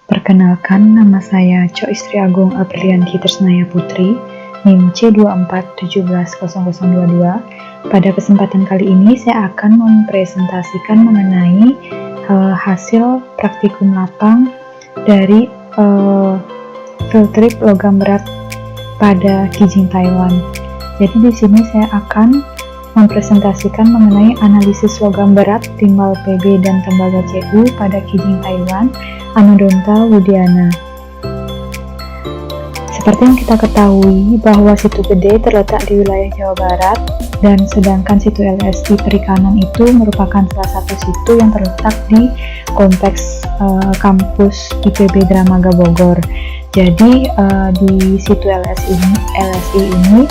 Perkenalkan, nama saya Co Istri Agung Aprilianti Tresnaya Putri, NIM C24170022. Pada kesempatan kali ini saya akan mempresentasikan mengenai hasil praktikum lapang dari field trip logam berat pada Kijing Taiwan. Jadi di sini saya akan mempresentasikan mengenai analisis logam berat timbal PB dan tembaga CU pada Kijing Taiwan, Anodonta Wudiana. Seperti yang kita ketahui bahwa Situ Gede terletak di wilayah Jawa Barat, dan sedangkan Situ LSI Perikanan itu merupakan salah satu situ yang terletak di kompleks kampus IPB Dramaga Bogor. Jadi di Situ LSI ini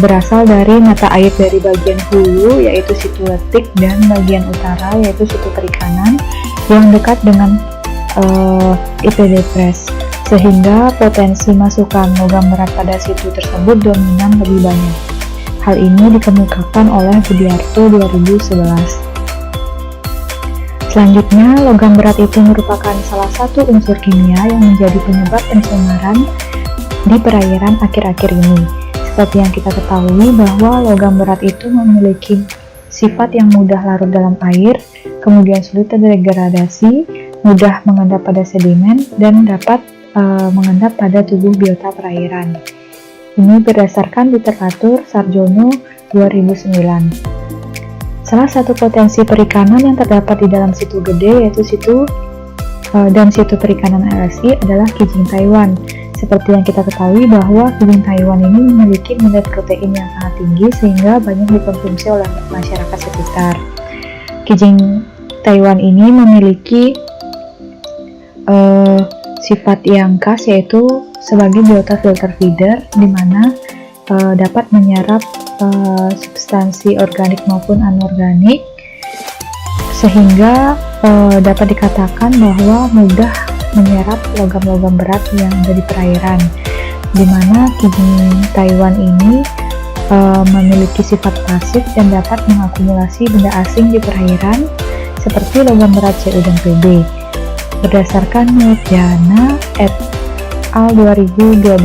berasal dari mata air dari bagian hulu yaitu Situ Letik dan bagian utara yaitu Situ Perikanan yang dekat dengan IPB Press, sehingga potensi masukan logam berat pada situ tersebut dominan lebih banyak. Hal ini dikemukakan oleh Budiarto 2011. Selanjutnya, logam berat itu merupakan salah satu unsur kimia yang menjadi penyebab pencemaran di perairan akhir-akhir ini. Seperti yang kita ketahui bahwa logam berat itu memiliki sifat yang mudah larut dalam air, kemudian sulit terdegradasi, mudah mengendap pada sedimen, dan dapat mengendap pada tubuh biota perairan. Ini berdasarkan literatur Sarjono 2009. Salah satu potensi perikanan yang terdapat di dalam Situ Gede yaitu Situ Perikanan LSI adalah Kijing Taiwan. Seperti yang kita ketahui bahwa Kijing Taiwan ini memiliki nilai protein yang sangat tinggi sehingga banyak dikonsumsi oleh masyarakat sekitar. Kijing Taiwan ini memiliki sifat yang khas yaitu sebagai biota filter feeder, di mana dapat menyerap substansi organik maupun anorganik, sehingga dapat dikatakan bahwa mudah menyerap logam-logam berat yang ada di perairan, di mana Kijing Taiwan ini memiliki sifat pasif dan dapat mengakumulasi benda asing di perairan seperti logam berat CU dan PB. Berdasarkan Wudiana et al. 2012.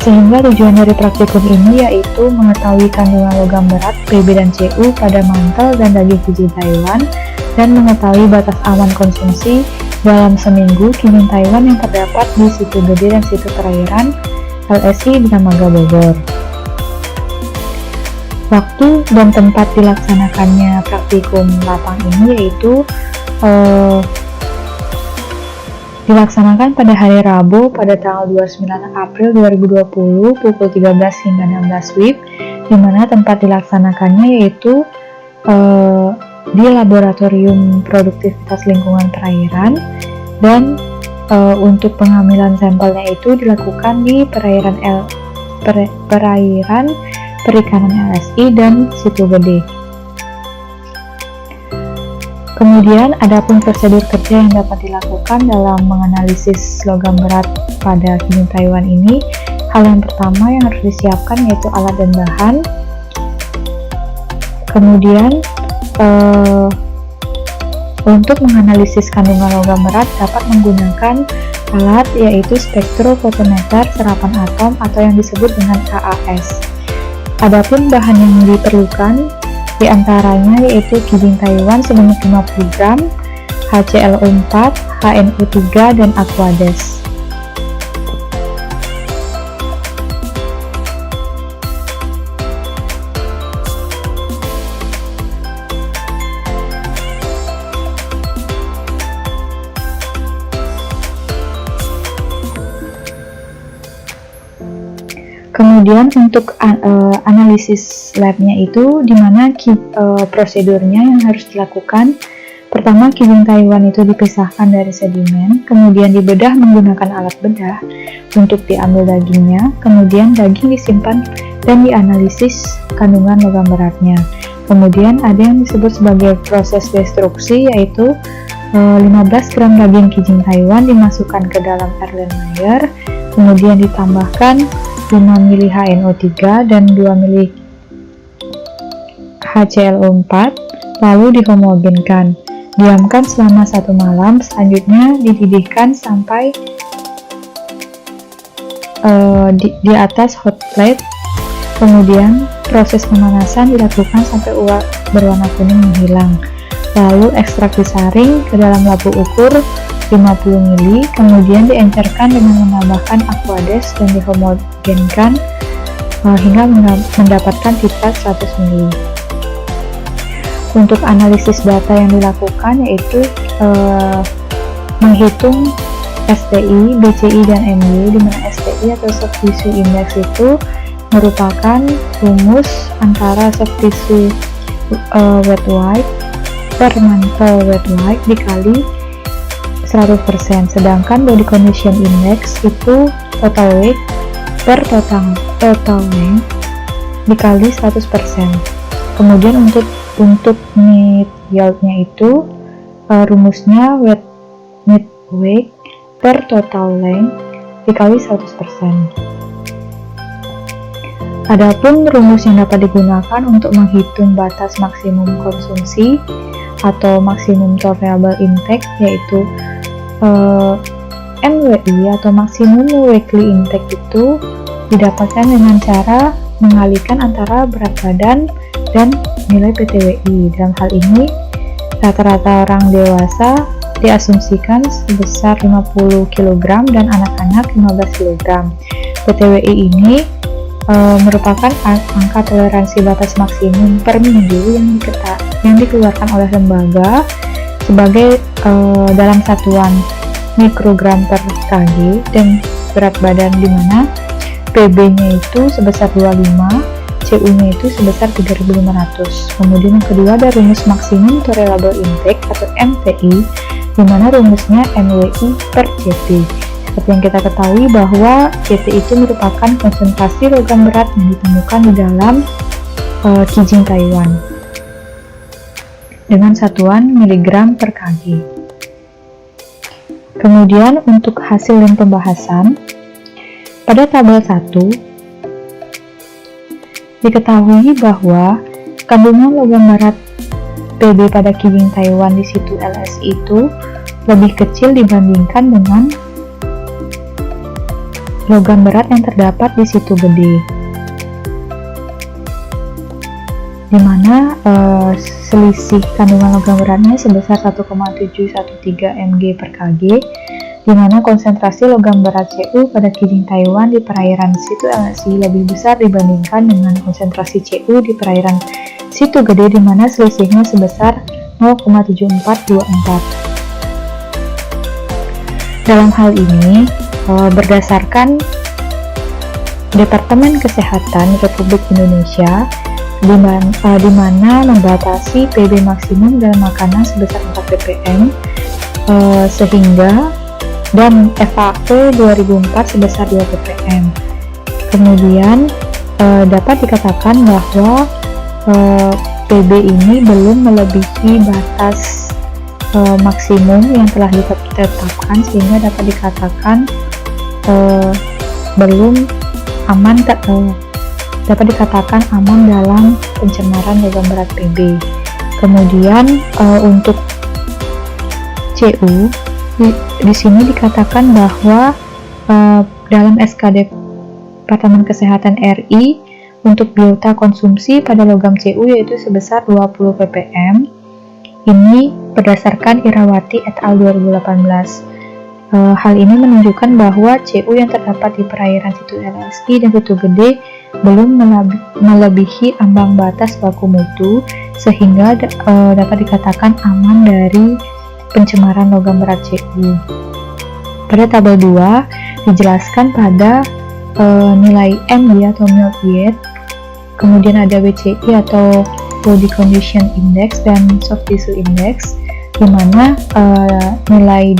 Sehingga tujuan dari praktikum ini yaitu mengetahui kandungan logam berat PB dan CU pada mantel dan daging Kijing Taiwan, dan mengetahui batas aman konsumsi dalam seminggu Kijing Taiwan yang terdapat di Situ Gede dan Situ Perairan LSI Dramaga Bogor. Waktu dan tempat dilaksanakannya praktikum lapang ini yaitu dilaksanakan pada hari Rabu pada tanggal 29 April 2020 pukul 13 hingga 16 WIB, di mana tempat dilaksanakannya yaitu di Laboratorium Produktivitas Lingkungan Perairan, dan untuk pengambilan sampelnya itu dilakukan di perairan Perikanan LSI dan Situ Gede. Kemudian, adapun prosedur kerja yang dapat dilakukan dalam menganalisis logam berat pada Kijing Taiwan ini, hal yang pertama yang harus disiapkan yaitu alat dan bahan. Kemudian, untuk menganalisis kandungan logam berat dapat menggunakan alat yaitu spektrofotometer serapan atom atau yang disebut dengan KAS. Adapun bahan yang diperlukan di antaranya yaitu Kijing Taiwan sebanyak 50 gram, HClO4, HNO3, dan Aquades. Kemudian untuk analisis labnya itu, dimana prosedurnya yang harus dilakukan. Pertama, Kijing Taiwan itu dipisahkan dari sedimen, kemudian dibedah menggunakan alat bedah untuk diambil dagingnya, kemudian daging disimpan dan dianalisis kandungan logam beratnya. Kemudian ada yang disebut sebagai proses destruksi, yaitu 15 gram daging Kijing Taiwan dimasukkan ke dalam Erlenmeyer, kemudian ditambahkan 5 mili HNO3 dan 2 mili HClO4, lalu dihomogenkan. Diamkan selama 1 malam, selanjutnya dididihkan sampai di atas hot plate. Kemudian proses pemanasan dilakukan sampai uap berwarna kuning menghilang. Lalu ekstrak disaring ke dalam labu ukur 50 ml, kemudian diencerkan dengan menambahkan aquades dan dihomogenkan hingga mendapatkan citra 100 ml. Untuk analisis data yang dilakukan yaitu menghitung STI, BCI, dan MU, di mana STI atau soft tissue index itu merupakan rumus antara soft tissue wet weight per mantle wet weight dikali 100%, sedangkan body condition index itu total weight per total length dikali 100%. Kemudian untuk net yield-nya itu rumusnya net weight per total length dikali 100%. Adapun rumus yang dapat digunakan untuk menghitung batas maksimum konsumsi atau maksimum tolerable intake yaitu MWI atau maksimum weekly intake itu didapatkan dengan cara mengalihkan antara berat badan dan nilai PTWI. Dalam hal ini, rata-rata orang dewasa diasumsikan sebesar 50 kg dan anak-anak 15 kg. PTWI ini merupakan angka toleransi batas maksimum per minggu yang dikeluarkan oleh lembaga sebagai dalam satuan mikrogram per kg dan berat badan, di mana PB-nya itu sebesar 25, CU-nya itu sebesar 3.500. Kemudian yang kedua ada rumus maksimum tolerable intake atau MTI, di mana rumusnya MWI per CT. Seperti yang kita ketahui bahwa CT itu merupakan konsentrasi logam berat yang ditemukan di dalam kijing Taiwan dengan satuan miligram per kg. Kemudian untuk hasil dan pembahasan, pada tabel 1 diketahui bahwa kandungan logam berat PB pada kijing Taiwan di situ LSI itu lebih kecil dibandingkan dengan logam berat yang terdapat di situ gede, di mana selisih kandungan logam beratnya sebesar 1,713 mg per kg, di mana konsentrasi logam berat CU pada kijing Taiwan di perairan situ LSI lebih besar dibandingkan dengan konsentrasi CU di perairan situ gede, di mana selisihnya sebesar 0,74. Dalam hal ini, berdasarkan Departemen Kesehatan Republik Indonesia, di mana membatasi PB maksimum dalam makanan sebesar 4 ppm, sehingga dan FAQ 2004 sebesar 2 ppm. Kemudian dapat dikatakan bahwa PB ini belum melebihi batas maksimum yang telah ditetapkan, sehingga dapat dikatakan belum aman, dapat dikatakan aman dalam pencemaran logam berat PB. Kemudian untuk CU di sini dikatakan bahwa dalam SKD Departemen Kesehatan RI untuk biota konsumsi pada logam CU yaitu sebesar 20 ppm. Ini berdasarkan Irawati et al. 2018. Hal ini menunjukkan bahwa CU yang terdapat di perairan situ LSI dan situ gede belum melebihi ambang batas baku mutu, sehingga dapat dikatakan aman dari pencemaran logam berat CU. Pada tabel 2 dijelaskan pada nilai MI atau milk weight, kemudian ada BCI atau body condition index dan soft tissue index, di mana nilai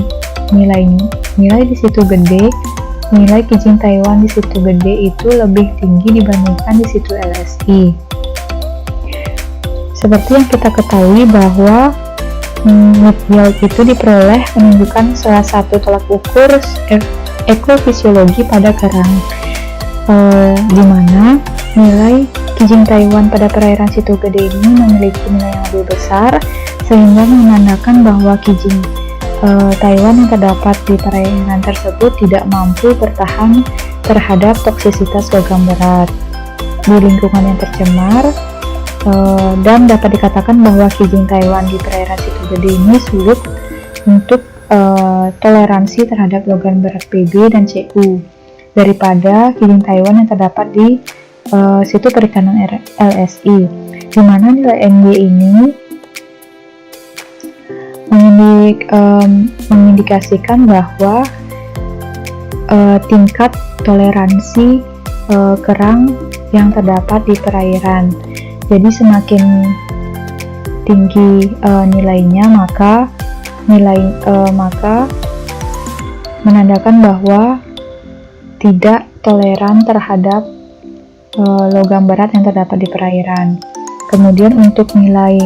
di situ gede, nilai kijing Taiwan di situ gede itu lebih tinggi dibandingkan di situ LSI. Seperti yang kita ketahui bahwa net yield itu diperoleh menunjukkan salah satu tolak ukur ekofisiologi pada kerang, di mana nilai kijing Taiwan pada perairan situ gede ini memiliki nilai yang lebih besar sehingga menandakan bahwa Kijing Taiwan yang terdapat di perairan tersebut tidak mampu bertahan terhadap toksisitas logam berat di lingkungan yang tercemar, dan dapat dikatakan bahwa Kijing Taiwan di perairan Situ Gede ini sulit untuk toleransi terhadap logam berat Pb dan Cu daripada Kijing Taiwan yang terdapat di situ perikanan LSI, di mana nilai Ng ini mengindikasikan bahwa tingkat toleransi kerang yang terdapat di perairan. Jadi semakin tinggi nilainya, maka menandakan bahwa tidak toleran terhadap logam berat yang terdapat di perairan. Kemudian untuk nilai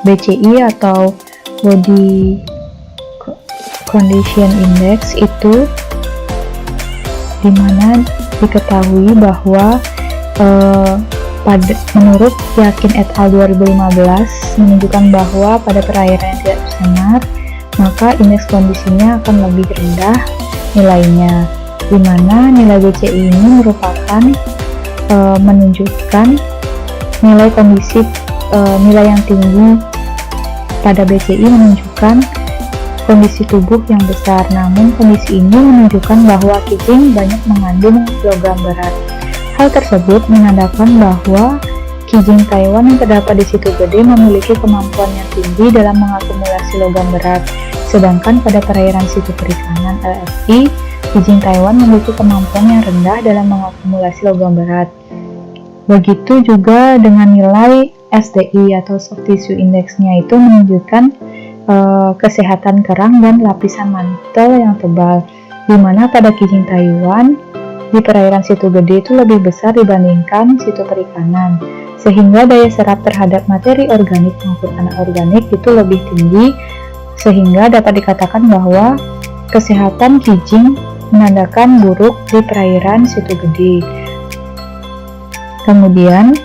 BCI atau Body Condition Index itu dimana diketahui bahwa menurut Yakin et al 2015 menunjukkan bahwa pada perairan yang tidak tercemar maka indeks kondisinya akan lebih rendah nilainya, dimana nilai BCI ini merupakan menunjukkan nilai kondisi nilai yang tinggi pada BCI menunjukkan kondisi tubuh yang besar, namun kondisi ini menunjukkan bahwa kijing banyak mengandung logam berat. Hal tersebut menandakan bahwa kijing Taiwan yang terdapat di Situ Gede memiliki kemampuan yang tinggi dalam mengakumulasi logam berat, sedangkan pada perairan situ perikanan LSI, kijing Taiwan memiliki kemampuan yang rendah dalam mengakumulasi logam berat. Begitu juga dengan nilai STI atau Soft Tissue Index-nya itu menunjukkan kesehatan kerang dan lapisan mantel yang tebal, di mana pada kijing Taiwan di perairan Situ Gede itu lebih besar dibandingkan situ perikanan, sehingga daya serap terhadap materi organik maupun anorganik itu lebih tinggi, sehingga dapat dikatakan bahwa kesehatan kijing menandakan buruk di perairan Situ Gede. Kemudian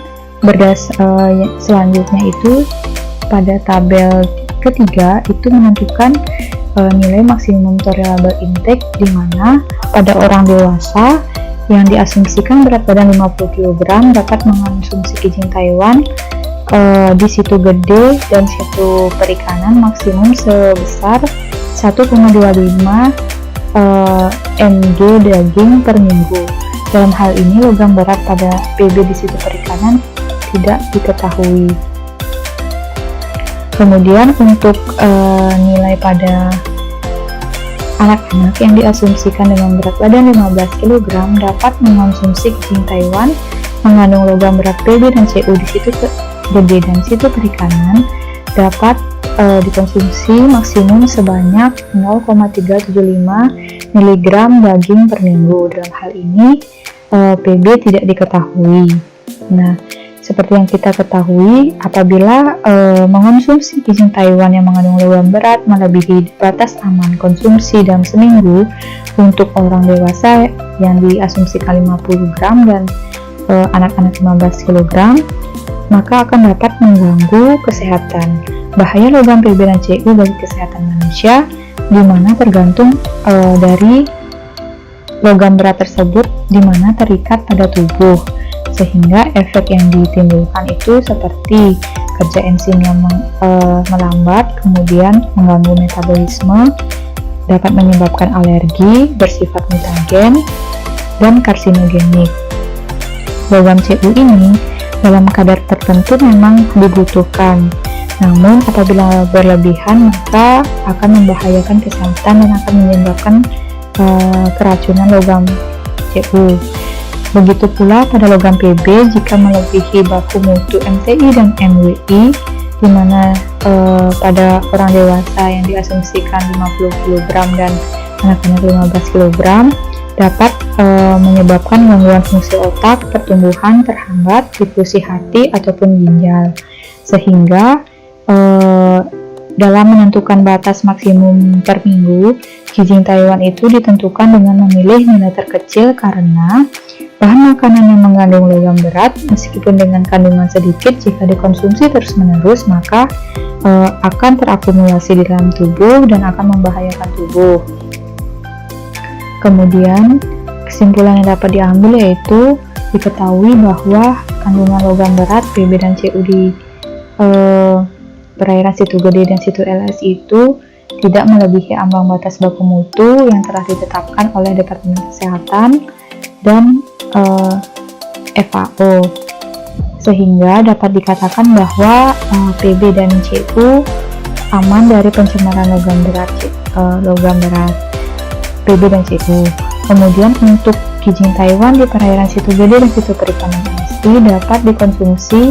selanjutnya itu pada tabel ketiga itu menentukan nilai maksimum tolerable intake, di mana pada orang dewasa yang diasumsikan berat badan 50 kg dapat mengonsumsi kijing Taiwan di Situ Gede dan situ perikanan maksimum sebesar 1,25 mg daging per minggu. Dalam hal ini logam berat pada PB di situ perikanan tidak diketahui. Kemudian untuk nilai pada anak-anak yang diasumsikan dengan berat badan 15 kg dapat mengonsumsi kijing Taiwan mengandung logam berat PB dan Cu di situ gede dan situ perikanan dapat dikonsumsi maksimum sebanyak 0,375 mg daging per minggu. Dalam hal ini PB tidak diketahui. Nah, seperti yang kita ketahui, apabila mengonsumsi kijing Taiwan yang mengandung logam berat melebihi batas aman konsumsi dalam seminggu untuk orang dewasa yang diasumsikan 50 gram dan anak-anak 15 kg, maka akan dapat mengganggu kesehatan. Bahaya logam PB dan Cu bagi kesehatan manusia, di mana tergantung dari logam berat tersebut di mana terikat pada tubuh, sehingga efek yang ditimbulkan itu seperti kerja enzim yang melambat, kemudian mengganggu metabolisme, dapat menyebabkan alergi, bersifat mutagen, dan karsinogenik. Logam Cu ini dalam kadar tertentu memang dibutuhkan, namun apabila berlebihan maka akan membahayakan kesehatan dan akan menyebabkan keracunan logam Cu. Begitu pula pada logam PB jika melebihi baku mutu MTI dan MWI, di mana pada orang dewasa yang diasumsikan 50 kg dan anak-anak 15 kg dapat menyebabkan gangguan fungsi otak, pertumbuhan terhambat, difusi hati ataupun ginjal, sehingga dalam menentukan batas maksimum per minggu, kijing Taiwan itu ditentukan dengan memilih nilai terkecil karena Bahan makanan yang mengandung logam berat, meskipun dengan kandungan sedikit, jika dikonsumsi terus-menerus, maka akan terakumulasi di dalam tubuh dan akan membahayakan tubuh. Kemudian, kesimpulan yang dapat diambil yaitu diketahui bahwa kandungan logam berat Pb dan Cu di perairan situ gede dan situ LS itu tidak melebihi ambang batas baku mutu yang telah ditetapkan oleh Departemen Kesehatan dan FAO, sehingga dapat dikatakan bahwa Pb dan Cu aman dari pencemaran logam berat Pb dan Cu. Kemudian untuk kijing Taiwan di perairan situ gede dan situ perikanan MSI dapat dikonsumsi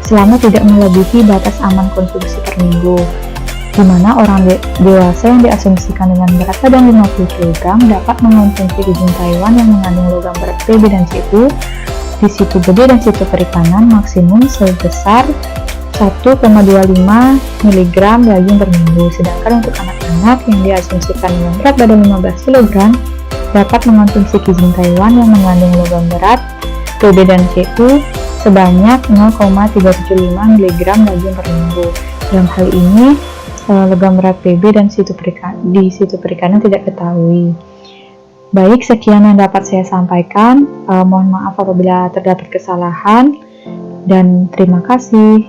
selama tidak melebihi batas aman konsumsi per minggu, di mana orang dewasa yang diasumsikan dengan berat badan 50 kg dapat mengonsumsi kijing Taiwan yang mengandung logam berat Pb dan Cu di situ gede dan situ perikanan maksimum sebesar 1,25 mg daging per minggu. Sedangkan untuk anak-anak yang diasumsikan dengan berat badan 15 kg dapat mengonsumsi kijing Taiwan yang mengandung logam berat Pb dan Cu sebanyak 0,375 mg daging per minggu. Dalam hal ini, logam berat Pb dan di situ perikanan tidak ketahui. Baik, sekian yang dapat saya sampaikan. Mohon maaf apabila terdapat kesalahan, dan terima kasih.